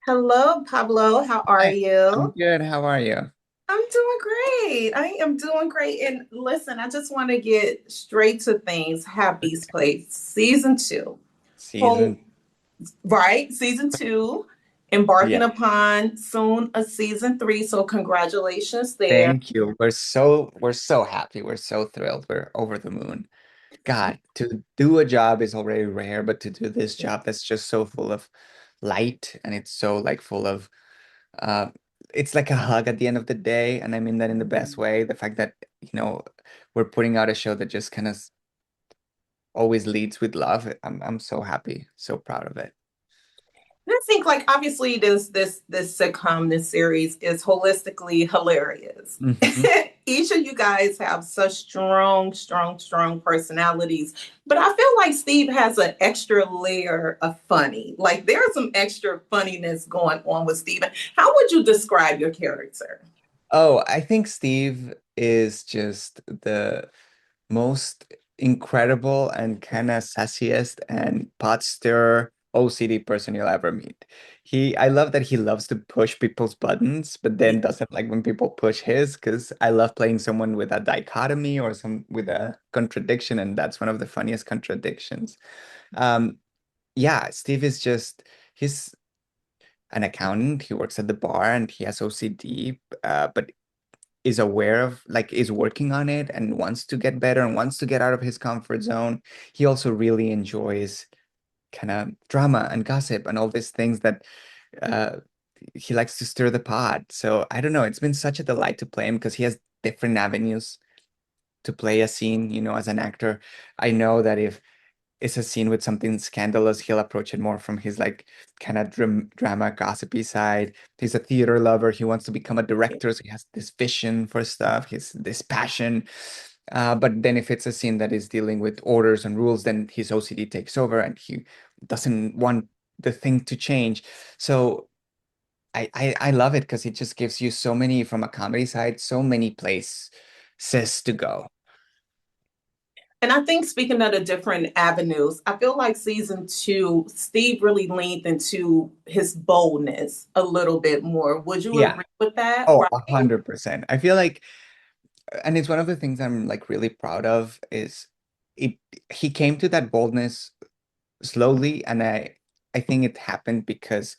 Hello, Pablo. How are Hi, I'm you? good. How are you? I'm doing great. I am doing great. And listen, I just want to get straight to things. Happy's Place, season two. Whole Season, right, season two, yeah. embarking upon soon a season three. So congratulations there. Thank you. We're so happy. We're so thrilled. We're over the moon. God, to do a job is already rare, but to do this job that's just so full of light and it's so like full of uh it's like a hug at the end of the day, and I mean that in the best way. The fact that, we're putting out a show that just kind of always leads with love. I'm so happy, so proud of it. And I think like obviously this sitcom, this series is holistically hilarious. Hmm. Each of you guys have such strong personalities, but I feel like Steve has an extra layer of funny. Like there's some extra funniness going on with Steven. How would you describe your character? Oh, I think Steve is just the most incredible and kind of sassiest and pot stirrer OCD person you'll ever meet. I love that he loves to push people's buttons, but Yeah. then doesn't like when people push his, because I love playing someone with a dichotomy or some with a contradiction, and that's one of the funniest contradictions. Um, yeah, Steve is just he's an accountant. He works at the bar and he has OCD, but is aware of like is working on it and wants to get better and wants to get out of his comfort zone. He also really enjoys kind of drama and gossip and all these things that uh he likes to stir the pot. So I don't know, it's been such a delight to play him because he has different avenues to play a scene, as an actor. I know that if it's a scene with something scandalous, he'll approach it more from his like kind of drama gossipy side. He's a theater lover. He wants to become a director, so he has this vision for stuff. He's this passion. But then if it's a scene that is dealing with orders and rules, then his OCD takes over and he doesn't want the thing to change. So I love it because it just gives you so many from a comedy side, so many places to go. And I think speaking of the different avenues, I feel like season two, Steve really leaned into his boldness a little bit more. Would you Yeah. agree with that? Oh, Right? 100%. I feel like, and it's one of the things I'm like really proud of is it he came to that boldness slowly, and I think it happened because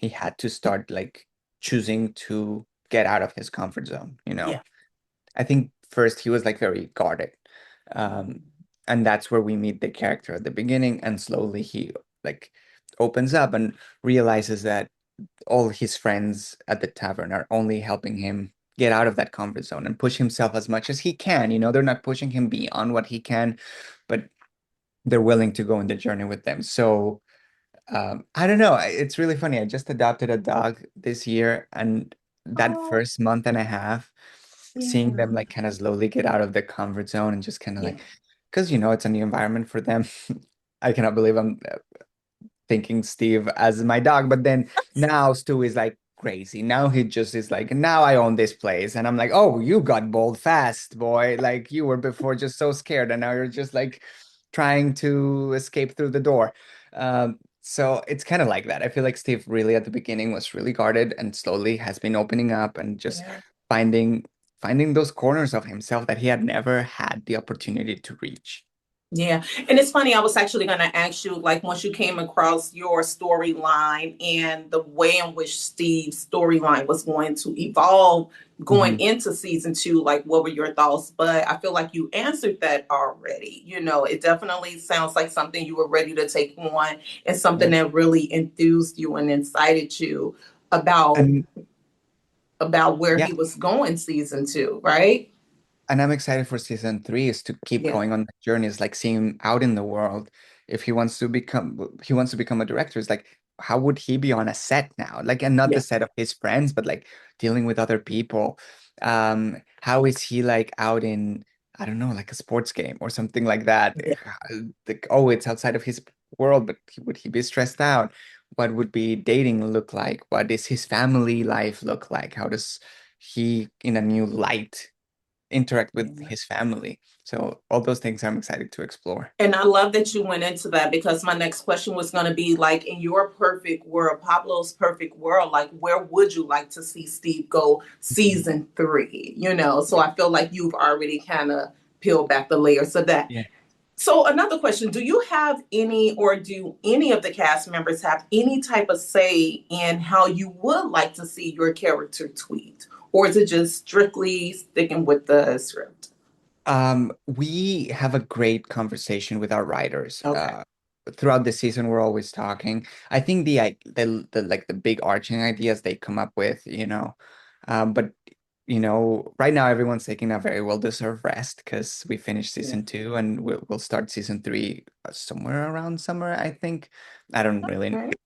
he had to start like choosing to get out of his comfort zone, you know. Yeah. I think first he was like very guarded. Um, and that's where we meet the character at the beginning, and slowly he like opens up and realizes that all his friends at the tavern are only helping him get out of that comfort zone and push himself as much as he can. They're not pushing him beyond what he can, but they're willing to go on the journey with them. So I don't know. It's really funny. I just adopted a dog this year, and that Oh, first month and a half, seeing them yeah. like kind of slowly get out of the comfort zone and just kind of Yeah. like, because it's a new environment for them. I cannot believe I'm thinking Steve as my dog, but then now Stu is like crazy. Now he just is like, now I own this place. And I'm like, oh, you got bold fast, boy. Like you were before just so scared, and now you're just like trying to escape through the door. So it's kind of like that. I feel like Steve really at the beginning was really guarded and slowly has been opening up and just Yeah. finding finding those corners of himself that he had never had the opportunity to reach. Yeah. And it's funny, I was actually going to ask you, like, once you came across your storyline and the way in which Steve's storyline was going to evolve going Mhm. into season two, like, what were your thoughts? But I feel like you answered that already. It definitely sounds like something you were ready to take on and something Yeah. that really enthused you and incited you about And about where yeah, he was going season two, right? and I'm excited for season three is to keep Yeah. going on the journey. It's like seeing him out in the world. If he wants to become a director, it's like, how would he be on a set now? Like, and not the Yeah. set of his friends, but like dealing with other people. How is he like out in, I don't know, like a sports game or something like that? Yeah. Like, oh, it's outside of his world, but would he be stressed out? What would be dating look like? What is his family life look like? How does he in a new light interact with Yeah. his family. So all those things I'm excited to explore. And I love that you went into that because my next question was going to be like, in your perfect world, Pablo's perfect world, like, where would you like to see Steve go season three? You know, so Yeah. I feel like you've already kind of peeled back the layers of that. Yeah. So, another question: do you have any, or do any of the cast members have any type of say in how you would like to see your character tweet? Or is it just strictly sticking with the script? We have a great conversation with our writers. Okay. Throughout the season, we're always talking. I think the like the big arching ideas they come up with, but right now everyone's taking a very well-deserved rest because we finished Yeah. season two and we'll start season three somewhere around summer, I think. I don't really, Right.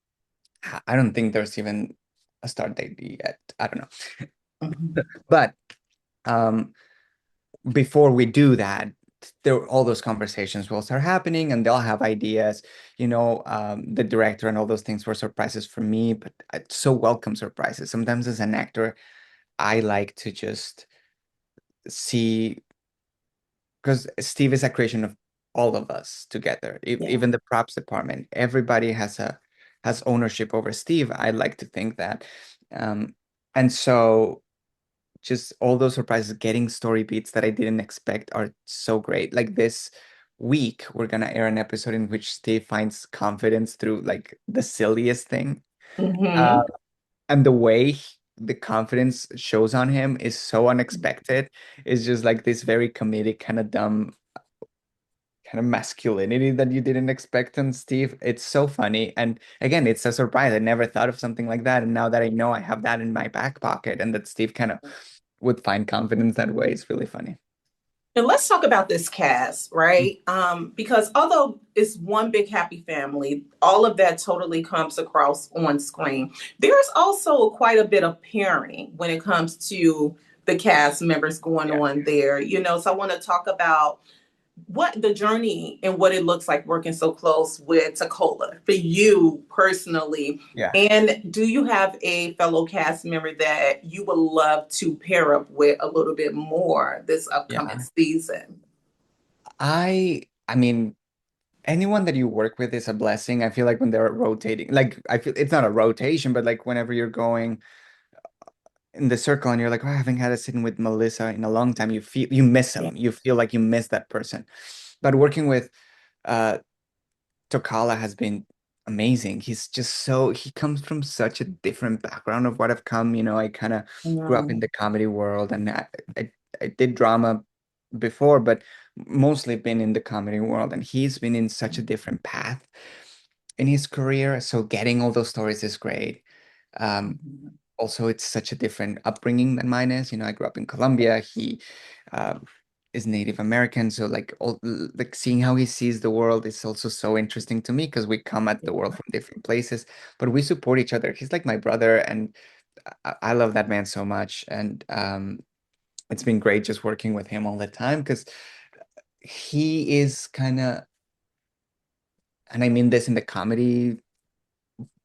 I don't think there's even a start date yet. I don't know, Mhm. but um. before we do that, all those conversations will start happening and they'll have ideas, the director and all those things were surprises for me, but it's so welcome surprises. Sometimes as an actor, I like to just see, because Steve is a creation of all of us together, Yeah. even the props department, everybody has ownership over Steve. I like to think that. Um, and so just all those surprises, getting story beats that I didn't expect are so great. Like this week, we're gonna air an episode in which Steve finds confidence through like the silliest thing. Uh, Hmm. and the way the confidence shows on him is so unexpected. It's just like this very comedic, kind of dumb, kind of masculinity that you didn't expect on Steve. It's so funny. And again, it's a surprise. I never thought of something like that. And now that I know I have that in my back pocket and that Steve kind of would find confidence that way, it's really funny. And let's talk about this cast, Mm. right? Because although it's one big happy family, all of that totally comes across on screen. There's also quite a bit of pairing when it comes to the cast members going Yeah. on there, you know. So I want to talk about what the journey and what it looks like working so close with Tacola for you personally. Yeah. And do you have a fellow cast member that you would love to pair up with a little bit more this upcoming Yeah. season? I mean, anyone that you work with is a blessing. I feel like when they're rotating, like I feel it's not a rotation, but like whenever you're going in the circle and you're like, oh, I haven't had a sitting with Melissa in a long time, you miss Yeah. them. You feel like you miss that person. But working with uh Tokala has been amazing. He comes from such a different background of what I've come. I kind of grew up in No. the comedy world and I did drama before, but mostly been in the comedy world. And he's been in such a different path in his career. So getting all those stories is great. Um, Also, it's such a different upbringing than mine is. I grew up in Colombia. He uh, is Native American, so like seeing how he sees the world is also so interesting to me because we come at the world from different places, but we support each other. He's like my brother, and I love that man so much. And it's been great just working with him all the time because he is kind of, and I mean this in the comedy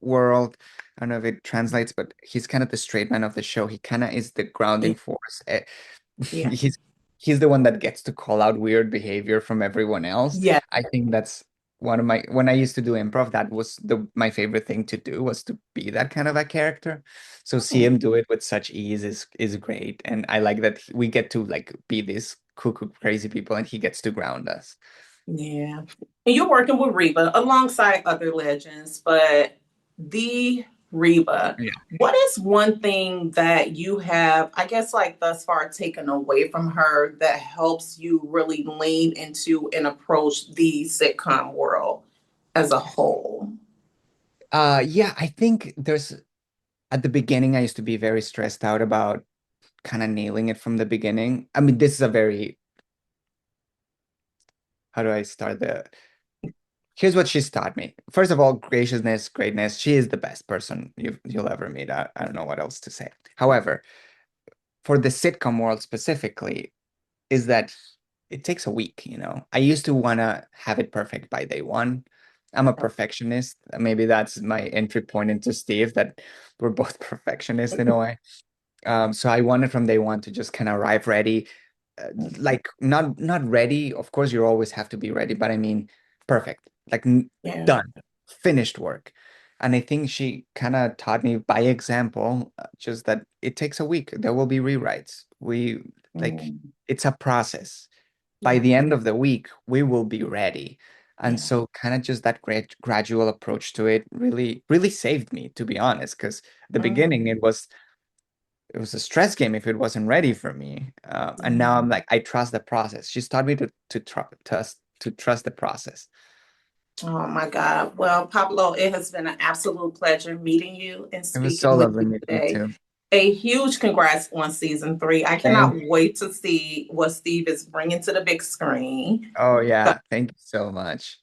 world. I don't know if it translates, but he's kind of the straight man of the show. He kind of is the Yeah. grounding force. Yeah. He's he's the one that gets to call out weird behavior from everyone else. Yeah. I think that's one of my when I used to do improv, that was the my favorite thing to do was to be that kind of a character. So see him do it with such ease is great. And I like that we get to like be these cuckoo crazy people and he gets to ground us. Yeah. And you're working with Reba alongside other legends, but the Reba, what is one thing that you have, I guess, like thus far taken away from her that helps you really lean into and approach the sitcom world as a whole? Yeah, I think there's at the beginning I used to be very stressed out about kind of nailing it from the beginning. I mean, this is a very, how do I start the here's what she's taught me. First of all, graciousness, greatness. She is the best person you'll ever meet. I don't know what else to say. However, for the sitcom world specifically, is that it takes a week. I used to want to have it perfect by day one. I'm a perfectionist. Maybe that's my entry point into Steve, that we're both perfectionists in a way. So I wanted from day one to just kind of arrive ready. like not ready. Of course, you always have to be ready, but I mean, perfect. Like Yeah. done, finished work. And I think she kind of taught me by example, just that it takes a week. There will be rewrites. We like Mm, it's a process. By yeah. the end of the week, we will be ready. And Yeah. so kind of just that gradual approach to it really saved me, to be honest, because the beginning Mm, it was a stress game if it wasn't ready for me. And yeah. now I'm like, I trust the process. She's taught me to trust the process. Oh my God. Well, Pablo, it has been an absolute pleasure meeting you and It was so speaking with lovely you meeting you today. too. A huge congrats on season three. I Thank cannot wait to see what Steve is bringing to the big screen. Oh So yeah, thank you so much.